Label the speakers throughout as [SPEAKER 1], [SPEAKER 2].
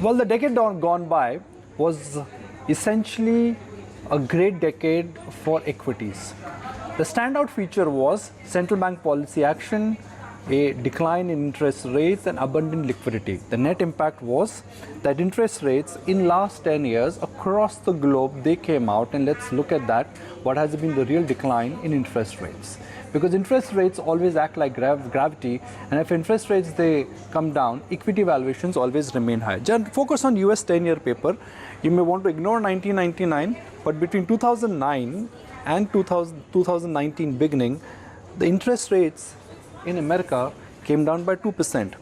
[SPEAKER 1] Well, the decade gone by was essentially a great decade for equities. The standout feature was central bank policy action, a decline in interest rates and abundant liquidity. The net impact was that interest rates in last 10 years across the globe, they came out, and let's look at that, what has been the real decline in interest rates. Because interest rates always act like gravity, and if interest rates they come down, equity valuations always remain high. Just focus on US 10-year paper. You may want to ignore 1999, but between 2009 and 2019 beginning, the interest rates in America came down by 2%.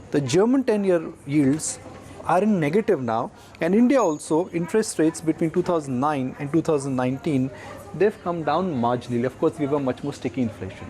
[SPEAKER 1] The German 10-year yields are in negative now, and India also, interest rates between 2009 and 2019, they've come down marginally. Of course, we have a much more sticky inflation.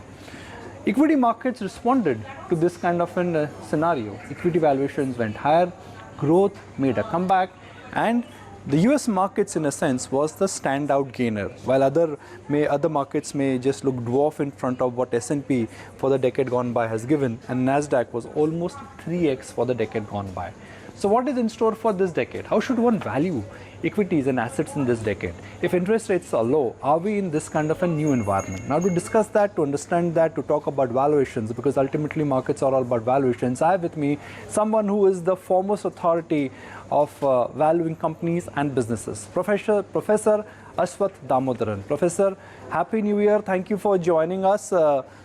[SPEAKER 1] Equity markets responded to this kind of a scenario. Equity valuations went higher, growth made a comeback, and the US markets in a sense was the standout gainer, while other markets may just look dwarf in front of what S&P for the decade gone by has given, and Nasdaq was almost 3x for the decade gone by. So what is in store for this decade? How should one value equities and assets in this decade? If interest rates are low, are we in this kind of a new environment? Now, to discuss that, to understand that, to talk about valuations, because ultimately markets are all about valuations, I have with me someone who is the foremost authority of valuing companies and businesses, Professor Aswath Damodaran. Professor, Happy New Year. Thank you for joining us.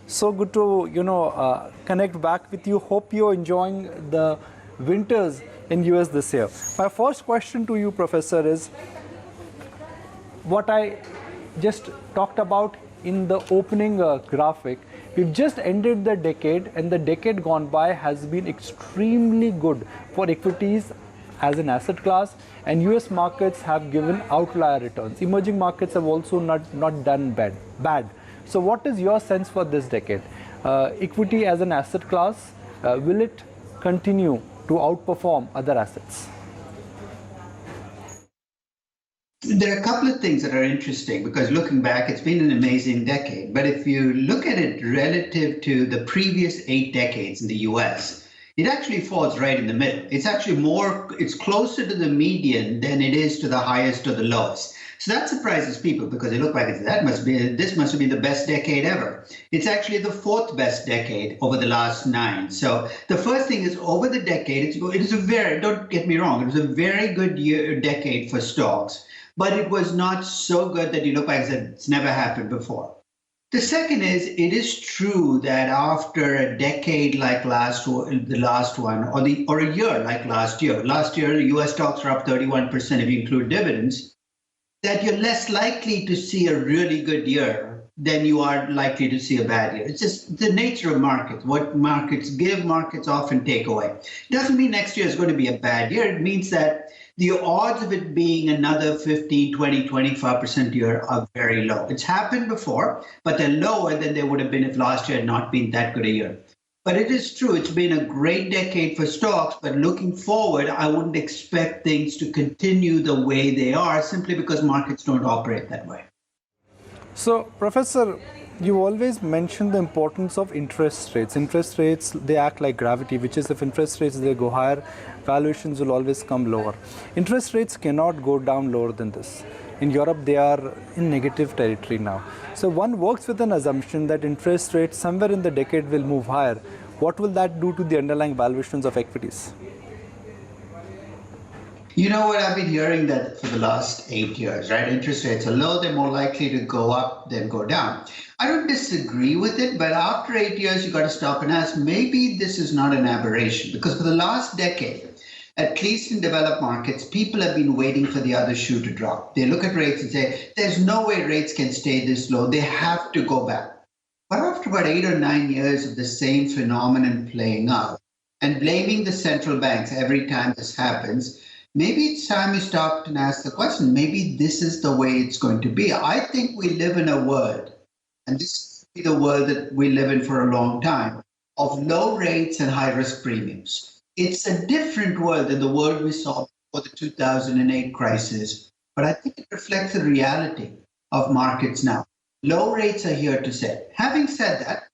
[SPEAKER 1] So good to connect back with you. Hope you're enjoying the winters in US this year. My first question to you, Professor, is what I just talked about in the opening graphic. We've just ended the decade, and the decade gone by has been extremely good for equities as an asset class, and US markets have given outlier returns. Emerging markets have also not done bad. So what is your sense for this decade? Equity as an asset class, will it continue to outperform other assets?
[SPEAKER 2] There are a couple of things that are interesting, because looking back, it's been an amazing decade. But if you look at it relative to the previous 8 decades in the US, it actually falls right in the middle. It's actually it's closer to the median than it is to the highest or the lowest. So that surprises people, because they look back and say, this must have been the best decade ever. It's actually the 4th best decade over the last 9. So the first thing is, over the decade, don't get me wrong, it was a very good decade for stocks, but it was not so good that you look back and said, it's never happened before. The second is, it is true that after a decade like the last one, or a year like last year, the US stocks are up 31% if you include dividends, that you're less likely to see a really good year than you are likely to see a bad year. It's just the nature of markets. What markets give, markets often take away. It doesn't mean next year is going to be a bad year. It means that the odds of it being another 15, 20, 25% year are very low. It's happened before, but they're lower than they would have been if last year had not been that good a year. But it is true, it's been a great decade for stocks, but looking forward, I wouldn't expect things to continue the way they are, simply because markets don't operate that way.
[SPEAKER 1] So, Professor, you always mention the importance of interest rates. Interest rates, they act like gravity, which is if interest rates, they go higher, valuations will always come lower. Interest rates cannot go down lower than this. In Europe, they are in negative territory now. So one works with an assumption that interest rates somewhere in the decade will move higher. What will that do to the underlying valuations of equities?
[SPEAKER 2] You know what, I've been hearing that for the last 8 years, right? Interest rates are low, they're more likely to go up than go down. I don't disagree with it, but after 8 years, you got to stop and ask, maybe this is not an aberration, because for the last decade, at least in developed markets, people have been waiting for the other shoe to drop. They look at rates and say, there's no way rates can stay this low. They have to go back. But after about 8 or 9 years of the same phenomenon playing out and blaming the central banks every time this happens, maybe it's time we stopped and asked the question, maybe this is the way it's going to be. I think we live in a world, and this will be the world that we live in for a long time, of low rates and high risk premiums. It's a different world than the world we saw before the 2008 crisis, but I think it reflects the reality of markets now. Low rates are here to stay. Having said that,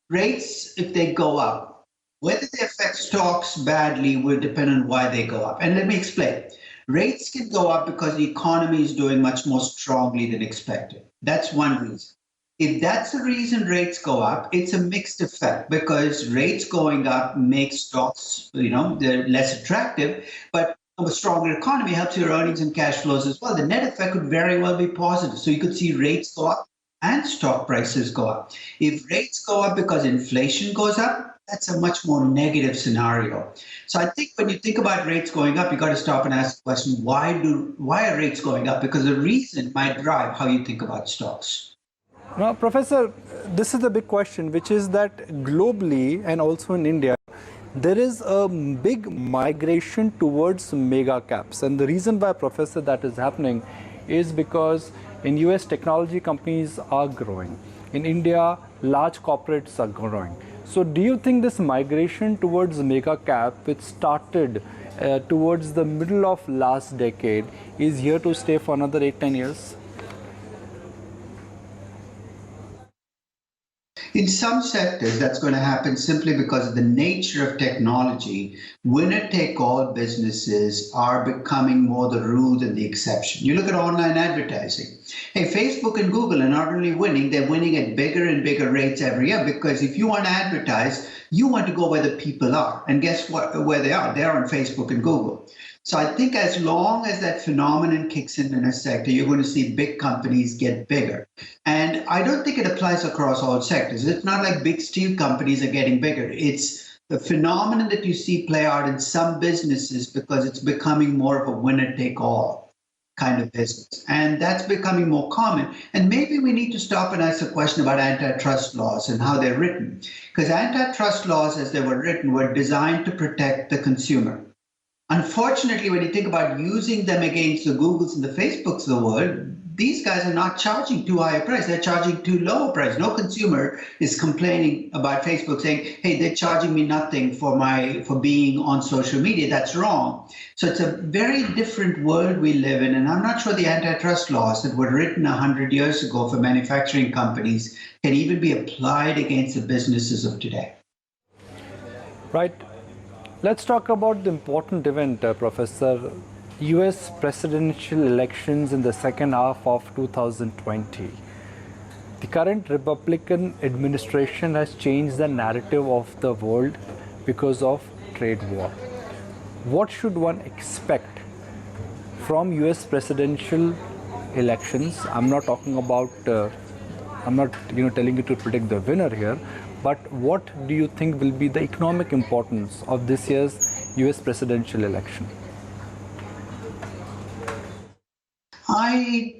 [SPEAKER 2] rates, if they go up, Whether they affect stocks badly will depend on why they go up. And let me explain. Rates can go up because the economy is doing much more strongly than expected. That's one reason. If that's the reason rates go up, it's a mixed effect because rates going up makes stocks, they're less attractive, but a stronger economy helps your earnings and cash flows as well. The net effect could very well be positive. So you could see rates go up and stock prices go up. If rates go up because inflation goes up, that's a much more negative scenario. So I think when you think about rates going up, you got to stop and ask the question, why are rates going up? Because the reason might drive how you think about stocks.
[SPEAKER 1] Now, Professor, this is the big question, which is that globally and also in India, there is a big migration towards mega caps. And the reason why, Professor, that is happening is because in US, technology companies are growing. In India, large corporates are growing. So do you think this migration towards mega cap, which started towards the middle of last decade, is here to stay for another 8-10 years?
[SPEAKER 2] In some sectors, that's going to happen simply because of the nature of technology. Winner-take-all businesses are becoming more the rule than the exception. You look at online advertising. Hey, Facebook and Google are not only winning, they're winning at bigger and bigger rates every year because if you want to advertise, you want to go where the people are. And guess what? Where they are? They're on Facebook and Google. So I think as long as that phenomenon kicks in a sector, you're going to see big companies get bigger. And I don't think it applies across all sectors. It's not like big steel companies are getting bigger. It's the phenomenon that you see play out in some businesses because it's becoming more of a winner-take-all kind of business. And that's becoming more common. And maybe we need to stop and ask a question about antitrust laws and how they're written. Because antitrust laws, as they were written, were designed to protect the consumer. Unfortunately, when you think about using them against the Googles and the Facebooks of the world, these guys are not charging too high a price. They're charging too low a price. No consumer is complaining about Facebook saying, hey, they're charging me nothing for being on social media. That's wrong. So it's a very different world we live in. And I'm not sure the antitrust laws that were written 100 years ago for manufacturing companies can even be applied against the businesses of today.
[SPEAKER 1] Right. Let's talk about the important event, Professor. US presidential elections in the second half of 2020. The current Republican administration has changed the narrative of the world because of trade war. What should one expect from US presidential elections? I'm not talking about, I'm not telling you to predict the winner here, but what do you think will be the economic importance of this year's US presidential election?
[SPEAKER 2] I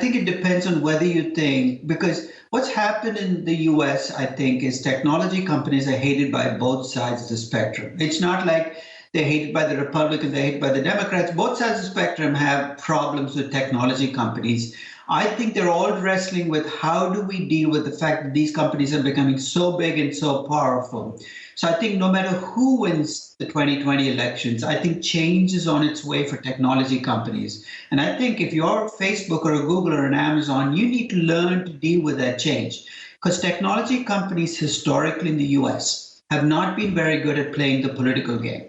[SPEAKER 2] think it depends on whether you think, because what's happened in the US, I think, is technology companies are hated by both sides of the spectrum. It's not like they're hated by the Republicans, they're hated by the Democrats. Both sides of the spectrum have problems with technology companies. I think they're all wrestling with how do we deal with the fact that these companies are becoming so big and so powerful. So I think no matter who wins the 2020 elections, I think change is on its way for technology companies. And I think if you're Facebook or a Google or an Amazon, you need to learn to deal with that change. Because technology companies historically in the US have not been very good at playing the political game.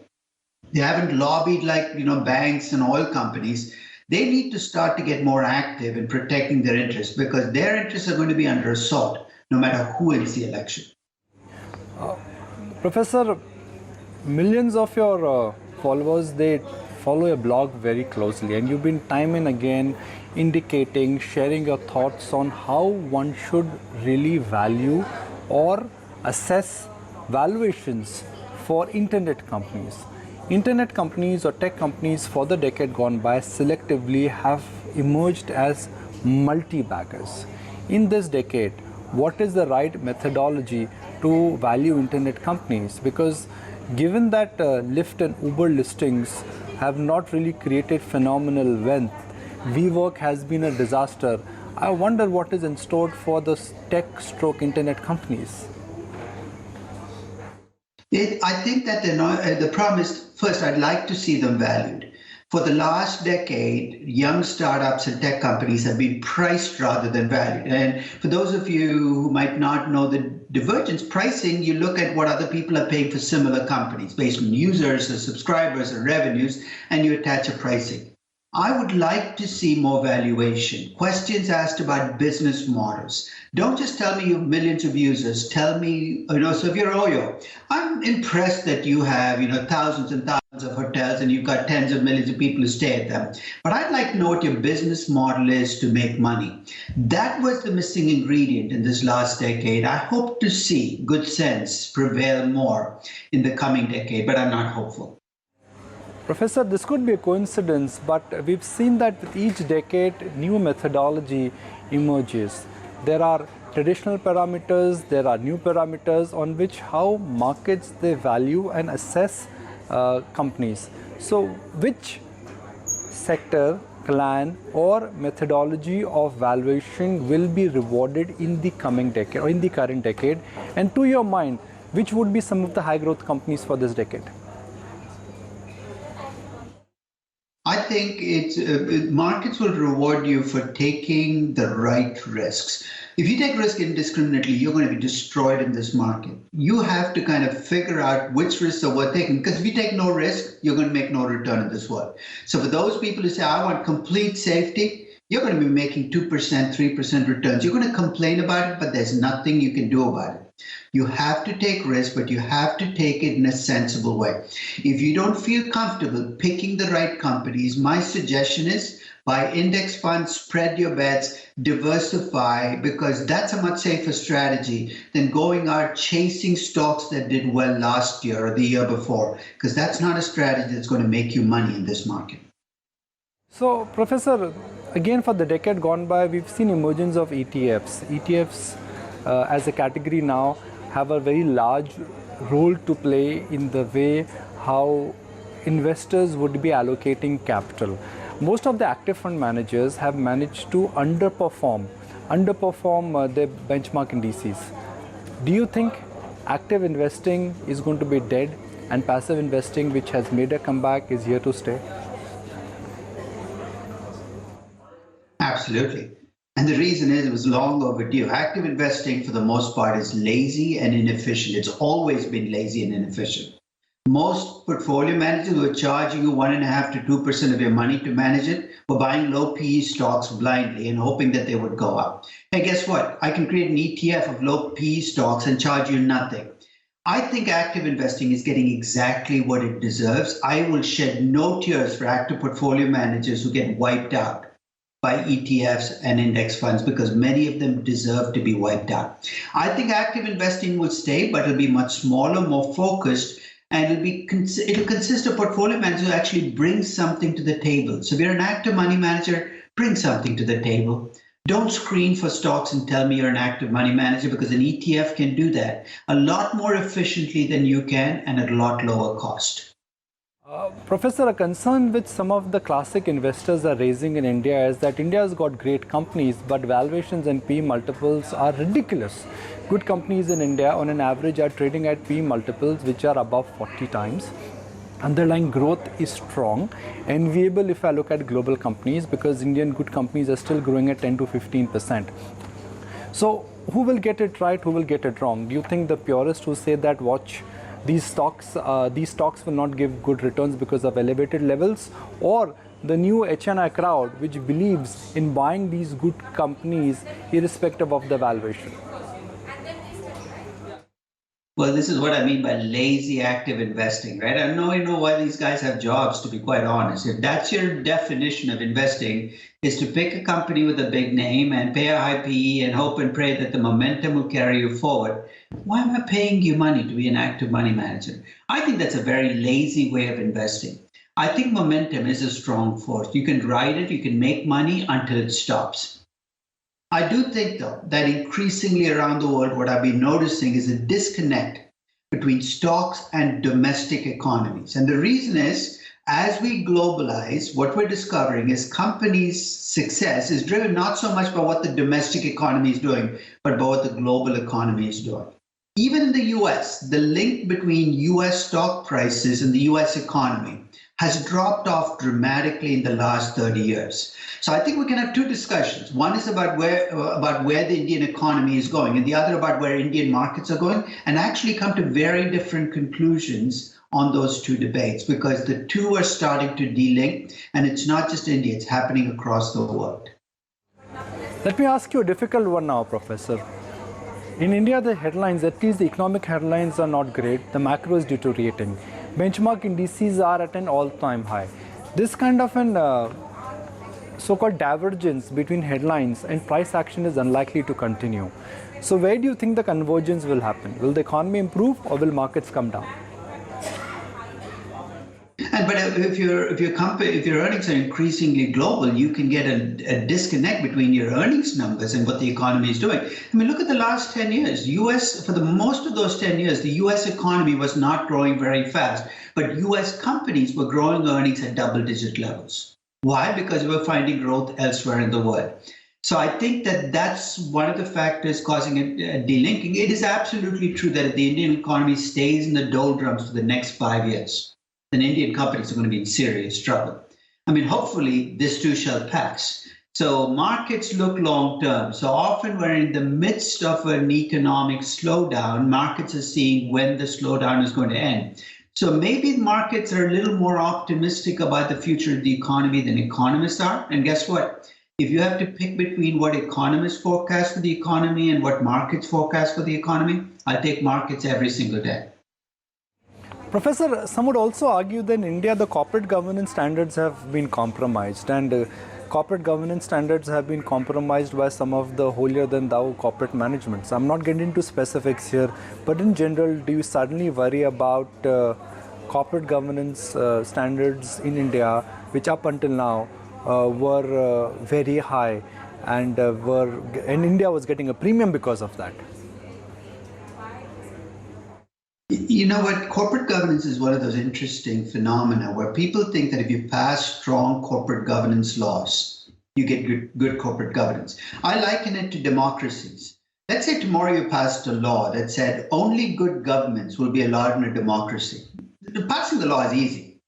[SPEAKER 2] They haven't lobbied like banks and oil companies. They need to start to get more active in protecting their interests because their interests are going to be under assault no matter who wins the election.
[SPEAKER 1] Professor, millions of your followers, they follow your blog very closely, and you've been time and again indicating, sharing your thoughts on how one should really value or assess valuations for internet companies. Internet companies or tech companies for the decade gone by selectively have emerged as multi-baggers. In this decade, what is the right methodology to value internet companies? Because given that Lyft and Uber listings have not really created phenomenal wealth, WeWork has been a disaster. I wonder what is in store for the tech/internet companies.
[SPEAKER 2] I think that the problem is, first, I'd like to see them valued. For the last decade, young startups and tech companies have been priced rather than valued. And for those of you who might not know the divergence, pricing, you look at what other people are paying for similar companies based on users or subscribers or revenues, and you attach a pricing. I would like to see more valuation. Questions asked about business models. Don't just tell me you have millions of users. Tell me, so if you're Oyo, I'm impressed that you have, thousands and thousands of hotels and you've got tens of millions of people who stay at them. But I'd like to know what your business model is to make money. That was the missing ingredient in this last decade. I hope to see good sense prevail more in the coming decade, but I'm not hopeful.
[SPEAKER 1] Professor, this could be a coincidence, but we've seen that with each decade, new methodology emerges. There are traditional parameters, there are new parameters on which how markets they value and assess companies. So which sector, clan or methodology of valuation will be rewarded in the coming decade or in the current decade? And to your mind, which would be some of the high growth companies for this decade?
[SPEAKER 2] I think markets will reward you for taking the right risks. If you take risk indiscriminately, you're going to be destroyed in this market. You have to kind of figure out which risks are worth taking, because if you take no risk, you're going to make no return in this world. So for those people who say, I want complete safety, you're going to be making 2%, 3% returns. You're going to complain about it, but there's nothing you can do about it. You have to take risk, but you have to take it in a sensible way. If you don't feel comfortable picking the right companies, my suggestion is buy index funds, spread your bets, diversify, because that's a much safer strategy than going out chasing stocks that did well last year or the year before, because that's not a strategy that's going to make you money in this market.
[SPEAKER 1] So, Professor, again for the decade gone by, we've seen emergence of ETFs. ETFs as a category now have a very large role to play in the way how investors would be allocating capital. Most of the active fund managers have managed to underperform their benchmark indices. Do you think active investing is going to be dead and passive investing, which has made a comeback, is here to stay?
[SPEAKER 2] Absolutely. And the reason is it was long overdue. Active investing, for the most part, is lazy and inefficient. It's always been lazy and inefficient. Most portfolio managers who are charging you 1.5% to 2% of your money to manage it were buying low PE stocks blindly and hoping that they would go up. Hey, guess what? I can create an ETF of low PE stocks and charge you nothing. I think active investing is getting exactly what it deserves. I will shed no tears for active portfolio managers who get wiped out by ETFs and index funds, because many of them deserve to be wiped out. I think active investing will stay, but it'll be much smaller, more focused, and it'll consist of portfolio managers who actually bring something to the table. So if you're an active money manager, bring something to the table. Don't screen for stocks and tell me you're an active money manager, because an ETF can do that a lot more efficiently than you can and at a lot lower cost.
[SPEAKER 1] Professor, a concern which some of the classic investors are raising in India is that India has got great companies, but valuations and PE multiples are ridiculous. Good companies in India on an average are trading at PE multiples which are above 40 times. Underlying growth is strong, enviable if I look at global companies, because Indian good companies are still growing at 10 to 15%. So who will get it right, who will get it wrong? Do you think the purists who say that watch these stocks will not give good returns because of elevated levels, or the new HNI crowd which believes in buying these good companies irrespective of the valuation?
[SPEAKER 2] Well, this is what I mean by lazy active investing, right? I know why these guys have jobs, to be quite honest. If that's your definition of investing, is to pick a company with a big name and pay a high PE and hope and pray that the momentum will carry you forward, why am I paying you money to be an active money manager? I think that's a very lazy way of investing. I think momentum is a strong force. You can ride it, you can make money until it stops. I do think, though, that increasingly around the world, what I've been noticing is a disconnect between stocks and domestic economies. And the reason is, as we globalize, what we're discovering is companies' success is driven not so much by what the domestic economy is doing, but by what the global economy is doing. Even in the US, the link between US stock prices and the US economy has dropped off dramatically in the last 30 years. So I think we can have two discussions. One is about where the Indian economy is going, and the other about where Indian markets are going, and actually come to very different conclusions on those two debates, because the two are starting to de-link, and it's not just India, it's happening across the world.
[SPEAKER 1] Let me ask you a difficult one now, Professor. In India, the headlines, at least the economic headlines, are not great. The macro is deteriorating. Benchmark indices are at an all-time high. This kind of an so-called divergence between headlines and price action is unlikely to continue. So where do you think the convergence will happen? Will the economy improve or will markets come down?
[SPEAKER 2] But if your earnings are increasingly global, you can get a disconnect between your earnings numbers and what the economy is doing. I mean, look at the last 10 years. For the most of those 10 years, the U.S. economy was not growing very fast, but U.S. companies were growing earnings at double-digit levels. Why? Because we were finding growth elsewhere in the world. So I think that that's one of the factors causing a delinking. It is absolutely true that if the Indian economy stays in the doldrums for the next 5 years, then Indian companies are going to be in serious trouble. I mean, hopefully this too shall pass. So markets look long term. So often we're in the midst of an economic slowdown. Markets are seeing when the slowdown is going to end. So maybe markets are a little more optimistic about the future of the economy than economists are. And guess what? If you have to pick between what economists forecast for the economy and what markets forecast for the economy, I'll take markets every single day.
[SPEAKER 1] Professor, some would also argue that in India, the corporate governance standards have been compromised, and corporate governance standards have been compromised by some of the holier-than-thou corporate management. So I'm not getting into specifics here, but in general, do you suddenly worry about corporate governance standards in India, which up until now were very high, and India was getting a premium because of that?
[SPEAKER 2] You know what? Corporate governance is one of those interesting phenomena where people think that if you pass strong corporate governance laws, you get good corporate governance. I liken it to democracies. Let's say tomorrow you passed a law that said only good governments will be allowed in a democracy. Passing the law is easy.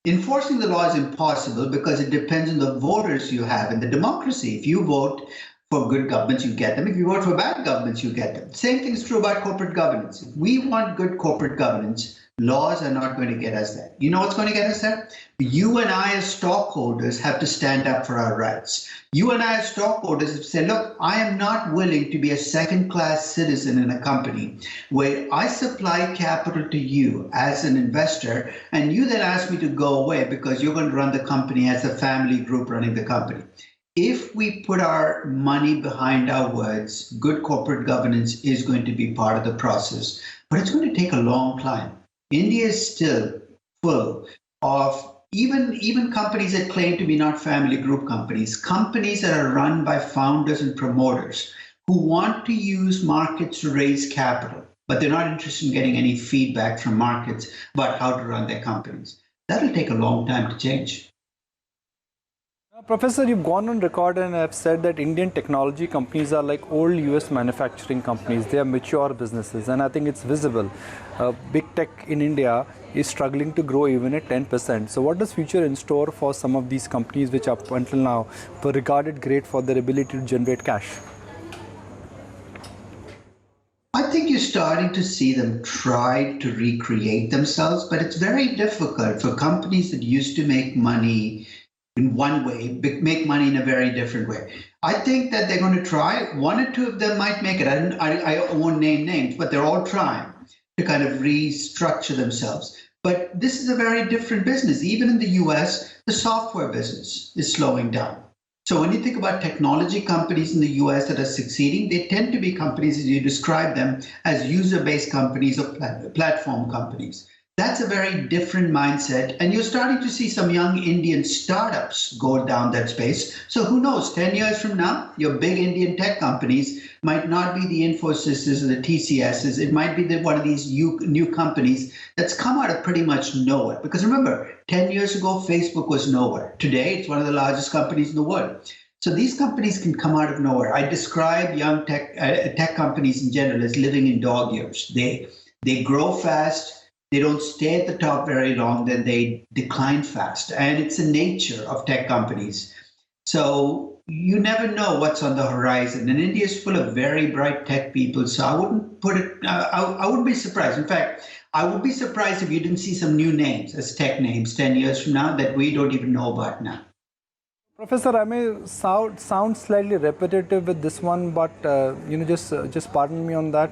[SPEAKER 2] Enforcing the law is impossible because it depends on the voters you have in the democracy. If you vote for good governments, you get them. If you vote for bad governments, you get them. Same thing is true about corporate governance. If we want good corporate governance, laws are not going to get us there. You know what's going to get us there? You and I as stockholders have to stand up for our rights. You and I as stockholders have to say, look, I am not willing to be a second-class citizen in a company where I supply capital to you as an investor, and you then ask me to go away because you're going to run the company as a family group running the company. If we put our money behind our words, good corporate governance is going to be part of the process, but it's going to take a long time. India is still full of even companies that claim to be not family group companies that are run by founders and promoters who want to use markets to raise capital, but they're not interested in getting any feedback from markets about how to run their companies. That'll take a long time to change.
[SPEAKER 1] Professor, you've gone on record and have said that Indian technology companies are like old US manufacturing companies. They are mature businesses, and I think it's visible. Big tech in India is struggling to grow even at 10%. So what does future in store for some of these companies which up until now were regarded great for their ability to generate cash?
[SPEAKER 2] I think you're starting to see them try to recreate themselves, but it's very difficult for companies that used to make money in one way, make money in a very different way. I think that they're going to try. One or two of them might make it. I won't name names, but they're all trying to kind of restructure themselves. But this is a very different business. Even in the US, the software business is slowing down. So when you think about technology companies in the US that are succeeding, they tend to be companies, as you describe them, as user-based companies or platform companies. That's a very different mindset. And you're starting to see some young Indian startups go down that space. So who knows, 10 years from now, your big Indian tech companies might not be the Infosys or the TCSs. It might be one of these new companies that's come out of pretty much nowhere. Because remember, 10 years ago, Facebook was nowhere. Today, it's one of the largest companies in the world. So these companies can come out of nowhere. I describe young tech companies in general as living in dog years. They grow fast. they don't stay at the top very long, then they decline fast. And it's the nature of tech companies. So you never know what's on the horizon. And India is full of very bright tech people. So I wouldn't put it, I wouldn't be surprised. In fact, I would be surprised if you didn't see some new names as tech names 10 years from now that we don't even know about now.
[SPEAKER 1] Professor, I may sound slightly repetitive with this one, but just pardon me on that.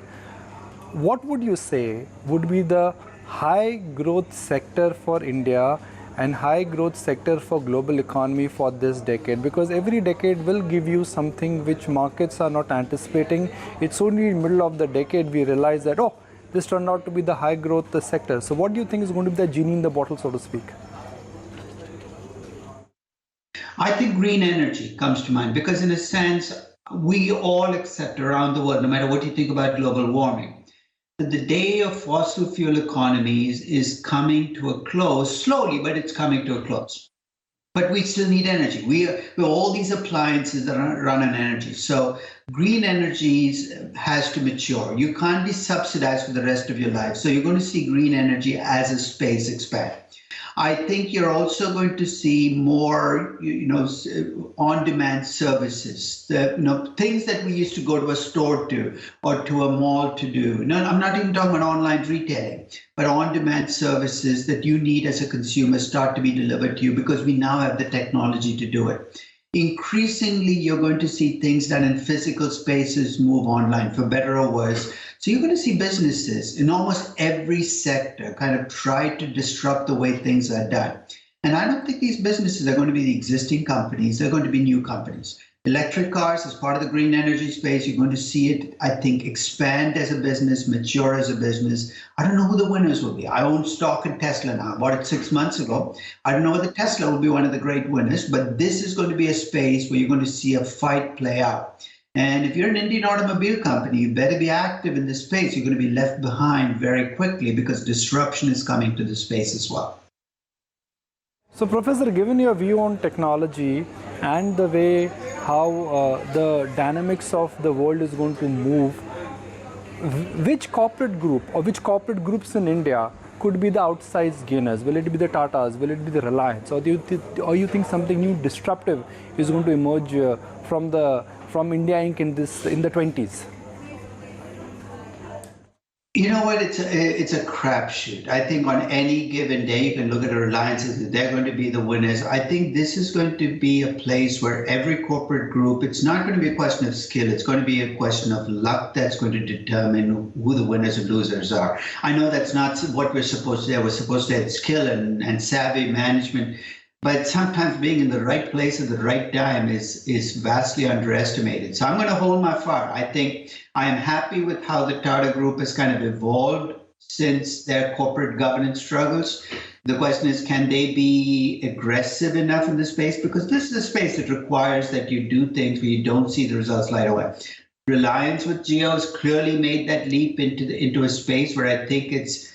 [SPEAKER 1] What would you say would be the high growth sector for India and high growth sector for global economy for this decade? Because every decade will give you something which markets are not anticipating. It's only in the middle of the decade we realize that, oh, this turned out to be the high growth sector. So what do you think is going to be the genie in the bottle, so to speak?
[SPEAKER 2] I think green energy comes to mind because in a sense, we all accept around the world, no matter what you think about global warming, that the day of fossil fuel economies is coming to a close, slowly, but it's coming to a close. But we still need energy. We have all these appliances that run on energy. So green energies has to mature. You can't be subsidized for the rest of your life. So you're going to see green energy as a space expand. I think you're also going to see more, on-demand services. Things that we used to go to a store to or to a mall to do. No, I'm not even talking about online retailing, but on-demand services that you need as a consumer start to be delivered to you because we now have the technology to do it. Increasingly, you're going to see things done in physical spaces move online, for better or worse. So you're going to see businesses in almost every sector kind of try to disrupt the way things are done. And I don't think these businesses are going to be the existing companies. They're going to be new companies. Electric cars as part of the green energy space, you're going to see it, I think, expand as a business, mature as a business. I don't know who the winners will be. I own stock in Tesla now. I bought it 6 months ago. I don't know whether Tesla will be one of the great winners, but this is going to be a space where you're going to see a fight play out. And if you're an Indian automobile company, you better be active in this space. You're going to be left behind very quickly because disruption is coming to the space as well.
[SPEAKER 1] So, Professor, given your view on technology and the way how the dynamics of the world is going to move, which corporate group or which corporate groups in India could be the outsized gainers? Will it be the Tatas? Will it be the Reliance? Or you think something new, disruptive, is going to emerge from India Inc. in the 20s?
[SPEAKER 2] You know what? It's a crapshoot. I think on any given day, you can look at the Reliances, they're going to be the winners. I think this is going to be a place where every corporate group, it's not going to be a question of skill. It's going to be a question of luck that's going to determine who the winners and losers are. I know that's not what we're supposed to do. We're supposed to have skill and savvy management. But sometimes being in the right place at the right time is vastly underestimated. So I'm going to hold my fire. I think I am happy with how the Tata Group has kind of evolved since their corporate governance struggles. The question is, can they be aggressive enough in this space? Because this is a space that requires that you do things where you don't see the results right away. Reliance with Jio has clearly made that leap into a space where I think it's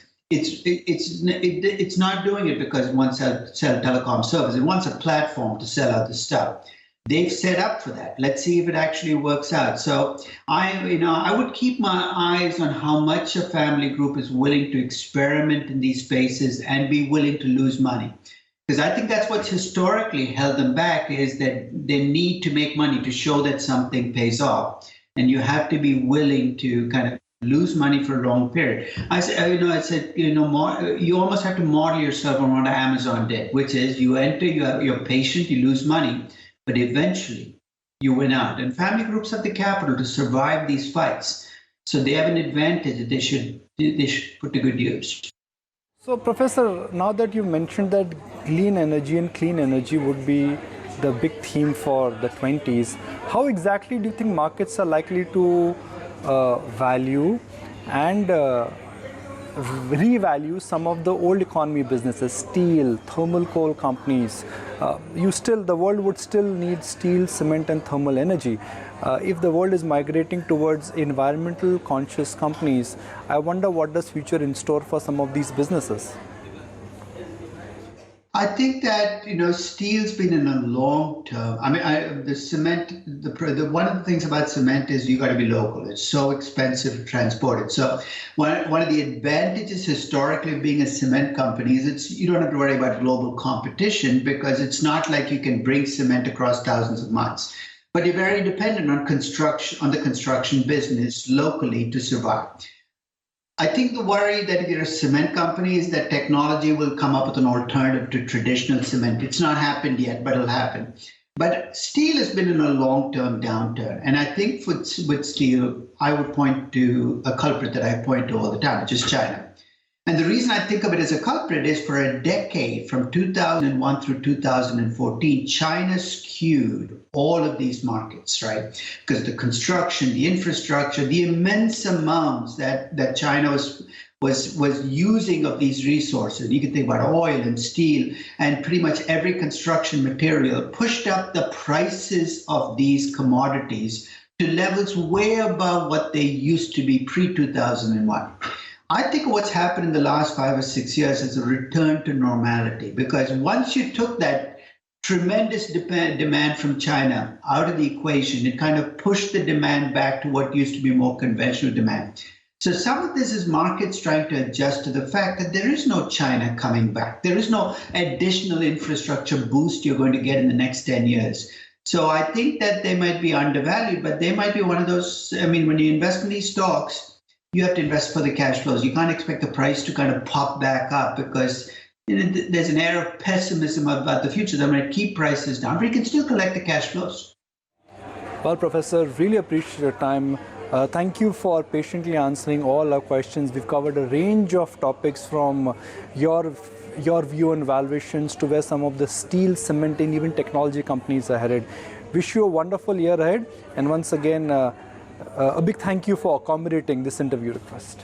[SPEAKER 2] not doing it because it wants to sell telecom service. It wants a platform to sell out the stuff. They've set up for that. Let's see if it actually works out. So I would keep my eyes on how much a family group is willing to experiment in these spaces and be willing to lose money. Because I think that's what's historically held them back, is that they need to make money to show that something pays off. And you have to be willing to kind of lose money for a long period. I said, you almost have to model yourself on what Amazon did, which is you enter, you're patient, you lose money, but eventually you win out. And family groups have the capital to survive these fights. So they have an advantage that they should put to good use.
[SPEAKER 1] So, Professor, now that you mentioned that clean energy and clean energy would be the big theme for the 20s, how exactly do you think markets are likely to value and revalue some of the old economy businesses, steel, thermal coal companies? The world would still need steel, cement and thermal energy. If the world is migrating towards environmental conscious companies, I wonder what does future in store for some of these businesses?
[SPEAKER 2] I think that steel's been in a long term. I mean, the cement. One of the things about cement is you got to be local. It's so expensive to transport it. So one of the advantages historically of being a cement company is you don't have to worry about global competition because it's not like you can bring cement across thousands of miles. But you're very dependent on the construction business locally to survive. I think the worry that if you're a cement company is that technology will come up with an alternative to traditional cement. It's not happened yet, but it'll happen. But steel has been in a long-term downturn. And I think with steel, I would point to a culprit that I point to all the time, which is China. And the reason I think of it as a culprit is for a decade, from 2001 through 2014, China skewed all of these markets, right? Because the construction, the infrastructure, the immense amounts that China was using of these resources. You can think about oil and steel and pretty much every construction material pushed up the prices of these commodities to levels way above what they used to be pre-2001. I think what's happened in the last 5 or 6 years is a return to normality, because once you took that tremendous demand from China out of the equation, it kind of pushed the demand back to what used to be more conventional demand. So some of this is markets trying to adjust to the fact that there is no China coming back. There is no additional infrastructure boost you're going to get in the next 10 years. So I think that they might be undervalued, but they might be one of those, I mean, when you invest in these stocks, you have to invest for the cash flows. You can't expect the price to kind of pop back up because there's an air of pessimism about the future. They're going to keep prices down, but you can still collect the cash flows.
[SPEAKER 1] Well, Professor, really appreciate your time. Thank you for patiently answering all our questions. We've covered a range of topics from your view on valuations to where some of the steel, cement, and even technology companies are headed. Wish you a wonderful year ahead. And once again, a big thank you for accommodating this interview request.